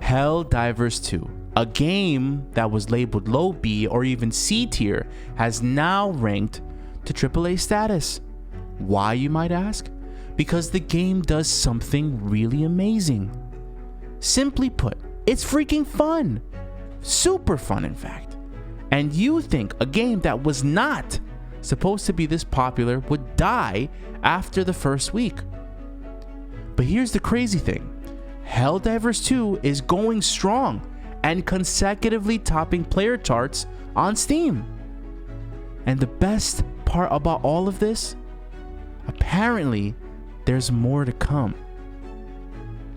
Helldivers 2, a game that was labeled low B or even C tier, has now ranked to AAA status. Why, you might ask? Because the game does something really amazing. Simply put, it's freaking fun. Super fun, in fact. And you think a game that was not supposed to be this popular would die after the first week. But here's the crazy thing. Helldivers 2 is going strong and consecutively topping player charts on Steam. And the best part about all of this? Apparently, there's more to come.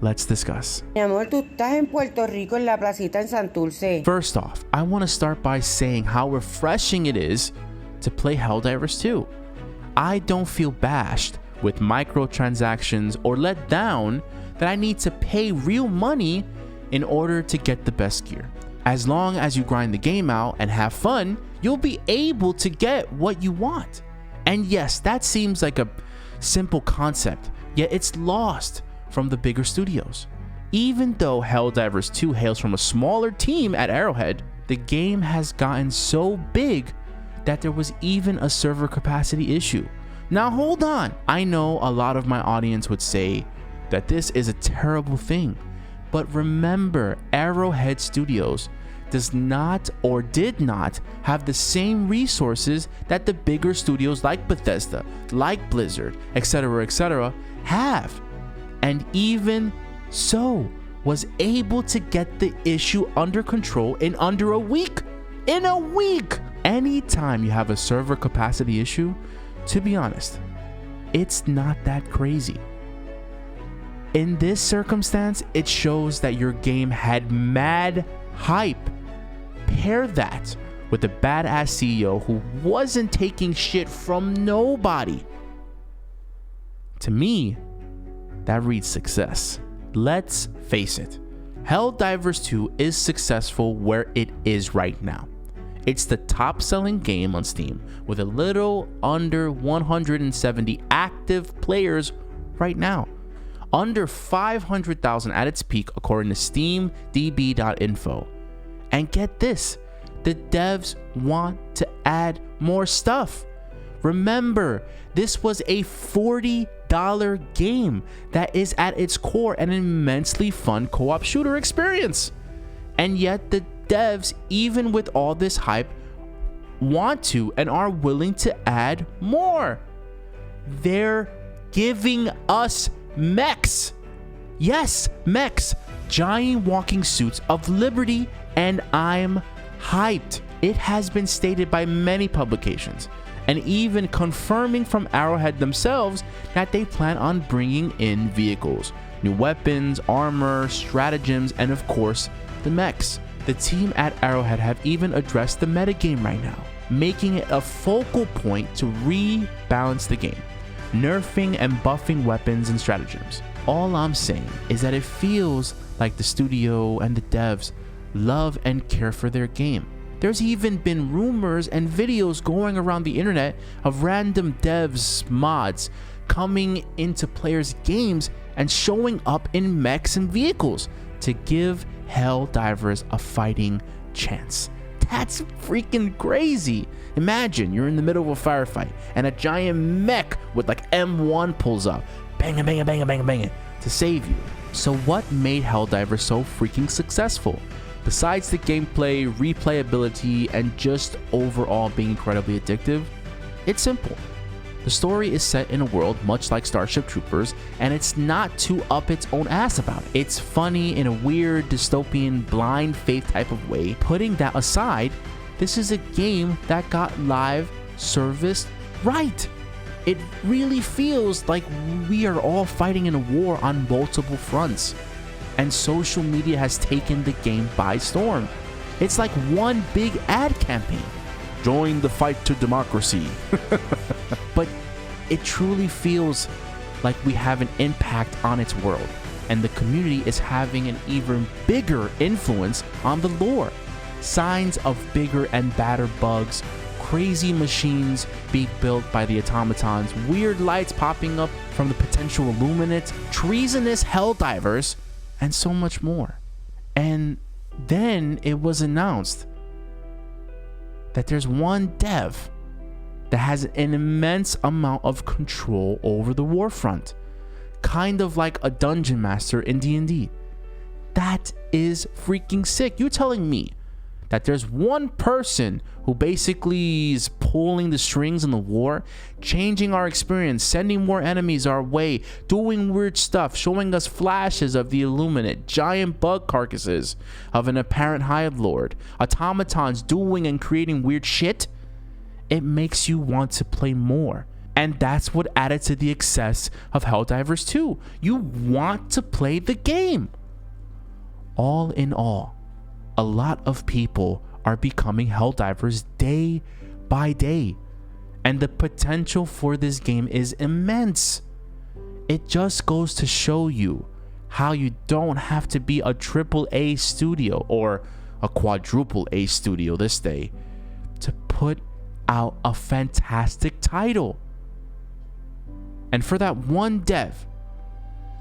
Let's discuss. Mi amor, tú estás en Puerto Rico en la placita en Santurce. First off, I want to start by saying how refreshing it is to play Helldivers 2. I don't feel bashed with microtransactions or let down that I need to pay real money in order to get the best gear. As long as you grind the game out and have fun, you'll be able to get what you want. And yes, that seems like a simple concept, yet it's lost from the bigger studios. Even though Helldivers 2 hails from a smaller team at Arrowhead, the game has gotten so big that there was even a server capacity issue. Now hold on, I know a lot of my audience would say that this is a terrible thing, but remember, Arrowhead Studios does not or did not have the same resources that the bigger studios like Bethesda, like Blizzard, etc. have. And even so, was able to get the issue under control in under a week. In a week! Anytime you have a server capacity issue, to be honest, it's not that crazy. In this circumstance, it shows that your game had mad hype. Pair that with a badass CEO who wasn't taking shit from nobody. To me, that reads success. Let's face it, Helldivers 2 is successful where it is right now. It's the top selling game on Steam with a little under 170 active players right now. Under 500,000 at its peak according to SteamDB.info. And get this, the devs want to add more stuff. Remember, this was a $40 game that is at its core an immensely fun co-op shooter experience. And yet the devs, even with all this hype, want to and are willing to add more. They're giving us mechs. Yes, mechs. Giant walking suits of liberty, and I'm hyped. It has been stated by many publications, and even confirming from Arrowhead themselves, that they plan on bringing in vehicles, new weapons, armor, stratagems, and of course, the mechs. The team at Arrowhead have even addressed the metagame right now, making it a focal point to rebalance the game, nerfing and buffing weapons and stratagems. All I'm saying is that it feels like the studio and the devs love and care for their game. There's even been rumors and videos going around the internet of random devs mods coming into players' games and showing up in mechs and vehicles to give Helldivers a fighting chance. That's freaking crazy. Imagine you're in the middle of a firefight and a giant mech with like M1 pulls up, banging, banging, banging, banging, banging to save you. So what made Helldivers so freaking successful? Besides the gameplay, replayability, and just overall being incredibly addictive, it's simple. The story is set in a world much like Starship Troopers, and it's not too up its own ass about it. It's funny in a weird, dystopian, blind faith type of way. Putting that aside, this is a game that got live service right. It really feels like we are all fighting in a war on multiple fronts, and social media has taken the game by storm. It's like one big ad campaign. Join the fight to democracy. But it truly feels like we have an impact on its world, and the community is having an even bigger influence on the lore. Signs of bigger and badder bugs, crazy machines being built by the automatons, weird lights popping up from the potential Illuminates, treasonous Helldivers, and so much more. And then it was announced that there's one dev that has an immense amount of control over the warfront, kind of like a dungeon master in D&D. That is freaking sick. You're telling me that there's one person who basically is pulling the strings in the war, changing our experience, sending more enemies our way, doing weird stuff, showing us flashes of the Illuminate, giant bug carcasses of an apparent Hive Lord, automatons doing and creating weird shit. It makes you want to play more. And that's what added to the excess of Helldivers 2. You want to play the game. All in all, a lot of people are becoming Helldivers day by day, and the potential for this game is immense. It just goes to show you how you don't have to be a AAA studio or a quadruple A studio this day to put out a fantastic title. And for that one dev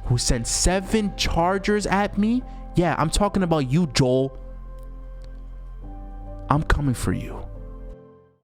who sent 7 chargers at me, yeah, I'm talking about you, Joel. I'm coming for you.